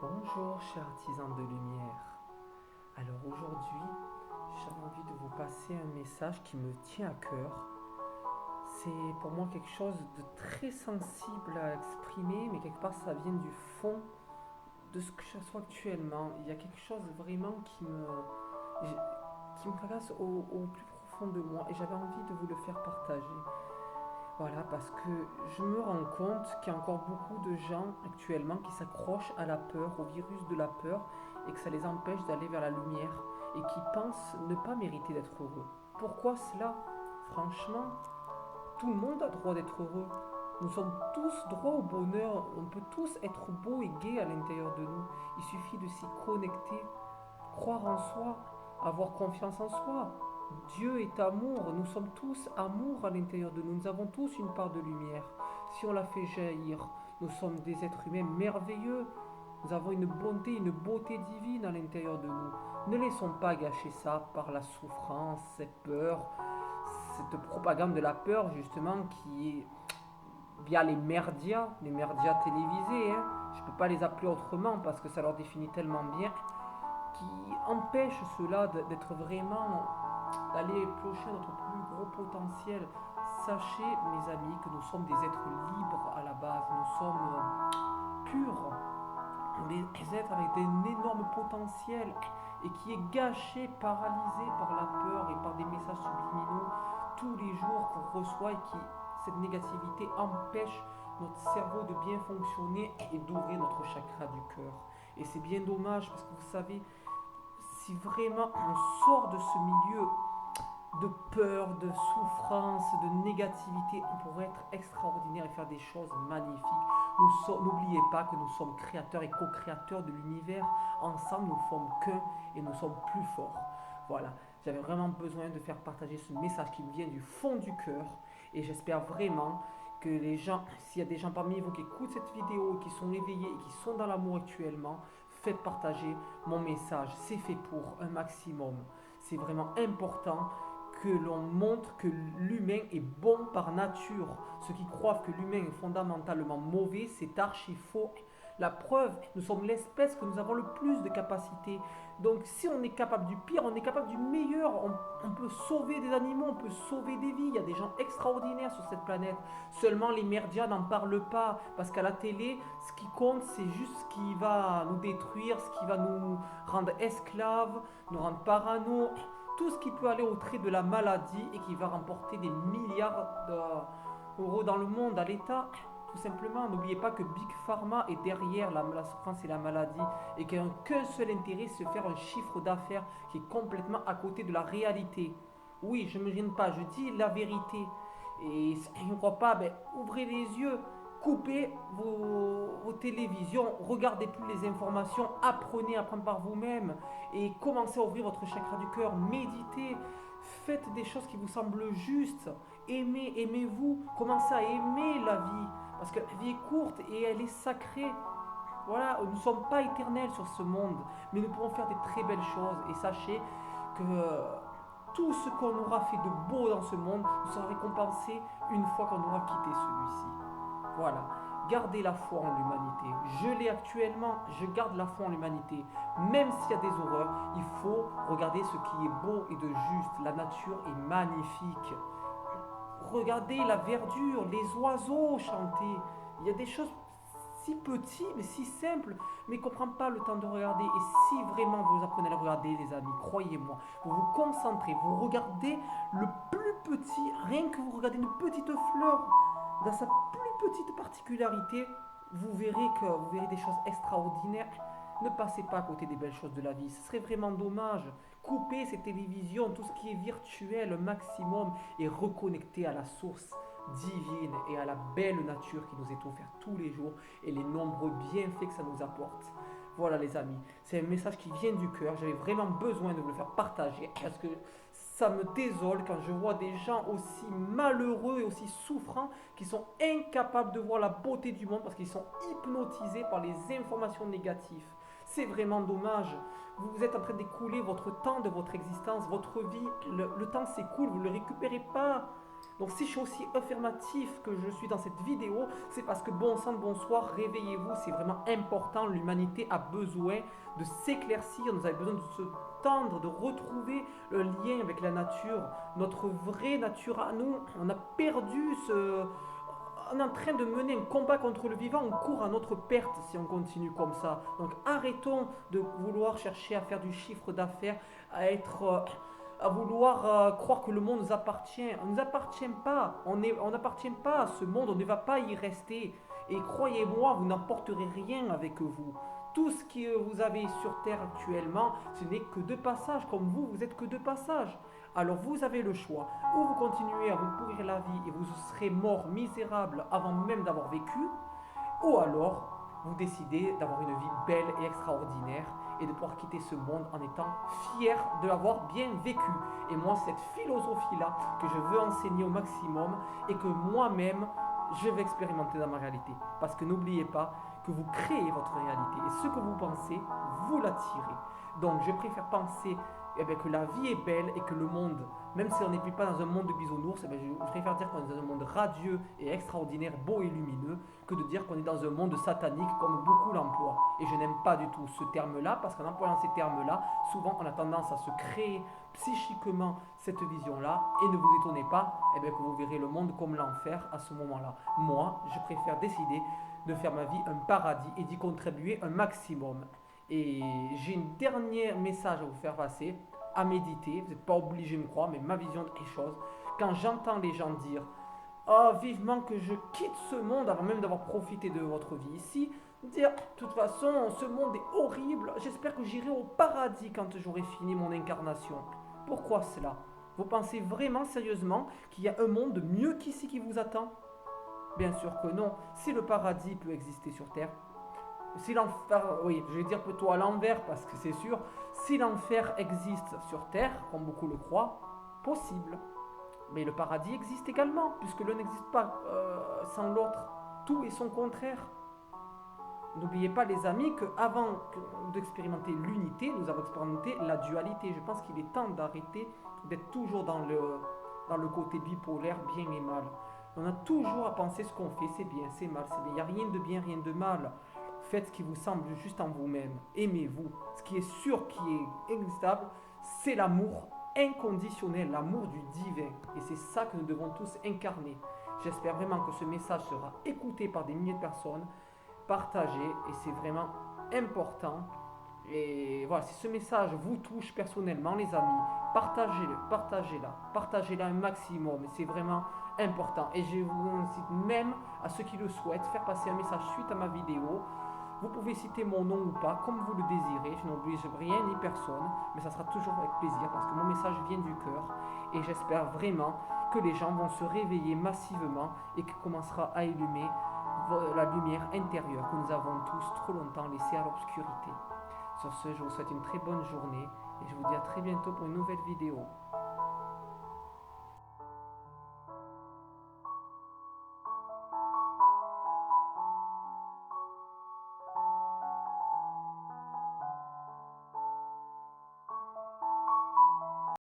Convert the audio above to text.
Bonjour chers artisans de lumière. Alors aujourd'hui, j'avais envie de vous passer un message qui me tient à cœur. C'est pour moi quelque chose de très sensible à exprimer, mais quelque part ça vient du fond de ce que je suis actuellement. Il y a quelque chose vraiment qui me tracasse au plus profond de moi et j'avais envie de vous le faire partager. Voilà, parce que je me rends compte qu'il y a encore beaucoup de gens actuellement qui s'accrochent à la peur, au virus de la peur, et que ça les empêche d'aller vers la lumière, et qui pensent ne pas mériter d'être heureux. Pourquoi cela? Franchement, tout le monde a droit d'être heureux. Nous sommes tous droits au bonheur, on peut tous être beaux et gais à l'intérieur de nous. Il suffit de s'y connecter, croire en soi, avoir confiance en soi. Dieu est amour, nous sommes tous amour à l'intérieur de nous, nous avons tous une part de lumière. Si on la fait jaillir, nous sommes des êtres humains merveilleux, nous avons une bonté, une beauté divine à l'intérieur de nous. Ne laissons pas gâcher ça par la souffrance, cette peur, cette propagande de la peur justement qui est via les merdias télévisés, hein. Je ne peux pas les appeler autrement parce que ça leur définit tellement bien, qui empêche cela d'être vraiment, d'aller piocher notre plus gros potentiel. Sachez, mes amis, que nous sommes des êtres libres à la base. Nous sommes purs. Des êtres avec un énorme potentiel et qui est gâché, paralysé par la peur et par des messages subliminaux tous les jours qu'on reçoit et qui, cette négativité empêche notre cerveau de bien fonctionner et d'ouvrir notre chakra du cœur. Et c'est bien dommage parce que vous savez, si vraiment on sort de ce milieu de peur, de souffrance, de négativité, on pourrait être extraordinaire et faire des choses magnifiques. N'oubliez pas que nous sommes créateurs et co-créateurs de l'univers. Ensemble, nous ne sommes qu'un et nous sommes plus forts. Voilà, j'avais vraiment besoin de faire partager ce message qui me vient du fond du cœur. Et j'espère vraiment que les gens, s'il y a des gens parmi vous qui écoutent cette vidéo, qui sont éveillés et qui sont dans l'amour actuellement, faites partager mon message. C'est fait pour un maximum. C'est vraiment important que l'on montre que l'humain est bon par nature. Ceux qui croient que l'humain est fondamentalement mauvais, c'est archi faux. La preuve, nous sommes l'espèce que nous avons le plus de capacités. Donc si on est capable du pire, on est capable du meilleur. On peut sauver des animaux, on peut sauver des vies. Il y a des gens extraordinaires sur cette planète. Seulement les merdias n'en parlent pas. Parce qu'à la télé, ce qui compte, c'est juste ce qui va nous détruire, ce qui va nous rendre esclaves, nous rendre parano, tout ce qui peut aller au trait de la maladie et qui va remporter des milliards d'euros dans le monde à l'État. Tout simplement, n'oubliez pas que Big Pharma est derrière la souffrance et la maladie et qu'il n'a qu'un seul intérêt, c'est de faire un chiffre d'affaires qui est complètement à côté de la réalité. Oui, je ne me gêne pas, je dis la vérité. Et si vous ne croyez pas, ben, ouvrez les yeux, coupez vos télévisions, regardez plus les informations, apprenez à apprendre par vous-même et commencez à ouvrir votre chakra du cœur, méditez, faites des choses qui vous semblent justes, aimez, aimez-vous, commencez à aimer la vie, parce que la vie est courte et elle est sacrée. Voilà, nous ne sommes pas éternels sur ce monde, mais nous pouvons faire des très belles choses et sachez que tout ce qu'on aura fait de beau dans ce monde nous sera récompensé une fois qu'on aura quitté celui-ci. Voilà. Gardez la foi en l'humanité. Je l'ai actuellement, je garde la foi en l'humanité. Même s'il y a des horreurs, il faut regarder ce qui est beau et de juste. La nature est magnifique. Regardez la verdure, les oiseaux chanter. Il y a des choses si petites, mais si simples, mais qu'on ne prend pas le temps de regarder. Et si vraiment vous apprenez à le regarder, les amis, croyez-moi, vous vous concentrez, vous regardez le plus petit, rien que vous regardez une petite fleur dans sa plus petite particularité, vous verrez des choses extraordinaires. Ne passez pas à côté des belles choses de la vie. Ce serait vraiment dommage. Coupez ces télévisions, tout ce qui est virtuel, un maximum, et reconnectez à la source divine et à la belle nature qui nous est offerte tous les jours et les nombreux bienfaits que ça nous apporte. Voilà les amis, c'est un message qui vient du cœur. J'avais vraiment besoin de vous le faire partager parce que ça me désole quand je vois des gens aussi malheureux et aussi souffrants qui sont incapables de voir la beauté du monde parce qu'ils sont hypnotisés par les informations négatives. C'est vraiment dommage. Vous êtes en train d'écouler votre temps de votre existence, votre vie. Le temps s'écoule, vous ne le récupérez pas. Donc si je suis aussi affirmatif que je suis dans cette vidéo, c'est parce que bon sang, bonsoir, réveillez-vous, c'est vraiment important. L'humanité a besoin de s'éclaircir, nous avons besoin de se tendre, de retrouver le lien avec la nature, notre vraie nature à nous. On a perdu ce... On est en train de mener un combat contre le vivant, on court à notre perte si on continue comme ça. Donc arrêtons de vouloir chercher à faire du chiffre d'affaires, à vouloir croire que le monde nous appartient. On ne nous appartient pas. On n'appartient pas à ce monde. On ne va pas y rester. Et croyez-moi, vous n'emporterez rien avec vous. Tout ce que vous avez sur Terre actuellement, ce n'est que de passage. Comme vous, vous êtes que de passage. Alors vous avez le choix. Ou vous continuez à vous pourrir la vie et vous serez mort misérable avant même d'avoir vécu. Ou alors, vous décidez d'avoir une vie belle et extraordinaire et de pouvoir quitter ce monde en étant fier de l'avoir bien vécu. Et moi, cette philosophie-là que je veux enseigner au maximum et que moi-même, je vais expérimenter dans ma réalité. Parce que n'oubliez pas que vous créez votre réalité et ce que vous pensez, vous l'attirez. Donc, je préfère penser que la vie est belle et que le monde, même si on n'est plus pas dans un monde de bisounours, je préfère dire qu'on est dans un monde radieux et extraordinaire, beau et lumineux, que de dire qu'on est dans un monde satanique comme beaucoup l'emploient. Et je n'aime pas du tout ce terme-là, parce qu'en employant ces termes-là, souvent on a tendance à se créer psychiquement cette vision-là, et ne vous étonnez pas que vous verrez le monde comme l'enfer à ce moment-là. Moi, je préfère décider de faire ma vie un paradis et d'y contribuer un maximum. Et j'ai un dernier message à vous faire passer, à méditer. Vous n'êtes pas obligé de me croire, mais ma vision des choses. Quand j'entends les gens dire oh, vivement que je quitte ce monde avant même d'avoir profité de votre vie ici, dire de toute façon, ce monde est horrible, j'espère que j'irai au paradis quand j'aurai fini mon incarnation. Pourquoi cela? Vous pensez vraiment sérieusement qu'il y a un monde mieux qu'ici qui vous attend? Bien sûr que non. Si le paradis peut exister sur Terre, si l'enfer, oui, je vais dire plutôt à l'envers parce que c'est sûr, si l'enfer existe sur Terre, comme beaucoup le croient, possible. Mais le paradis existe également, puisque l'un n'existe pas sans l'autre. Tout est son contraire. N'oubliez pas les amis qu'avant d'expérimenter l'unité, nous avons expérimenté la dualité. Je pense qu'il est temps d'arrêter d'être toujours dans le côté bipolaire, bien et mal. On a toujours à penser ce qu'on fait, c'est bien, c'est mal, c'est bien. Il n'y a rien de bien, rien de mal. Faites ce qui vous semble juste en vous-même. Aimez-vous. Ce qui est sûr, qui est instable, c'est l'amour inconditionnel, l'amour du divin. Et c'est ça que nous devons tous incarner. J'espère vraiment que ce message sera écouté par des milliers de personnes, partagé, et c'est vraiment important. Et voilà, si ce message vous touche personnellement, les amis, partagez-le, partagez-la un maximum. C'est vraiment important. Et je vous incite même à ceux qui le souhaitent, faire passer un message suite à ma vidéo. Vous pouvez citer mon nom ou pas, comme vous le désirez. Je n'oblige rien ni personne, mais ça sera toujours avec plaisir parce que mon message vient du cœur. Et j'espère vraiment que les gens vont se réveiller massivement et qu'il commencera à allumer la lumière intérieure que nous avons tous trop longtemps laissée à l'obscurité. Sur ce, je vous souhaite une très bonne journée et je vous dis à très bientôt pour une nouvelle vidéo.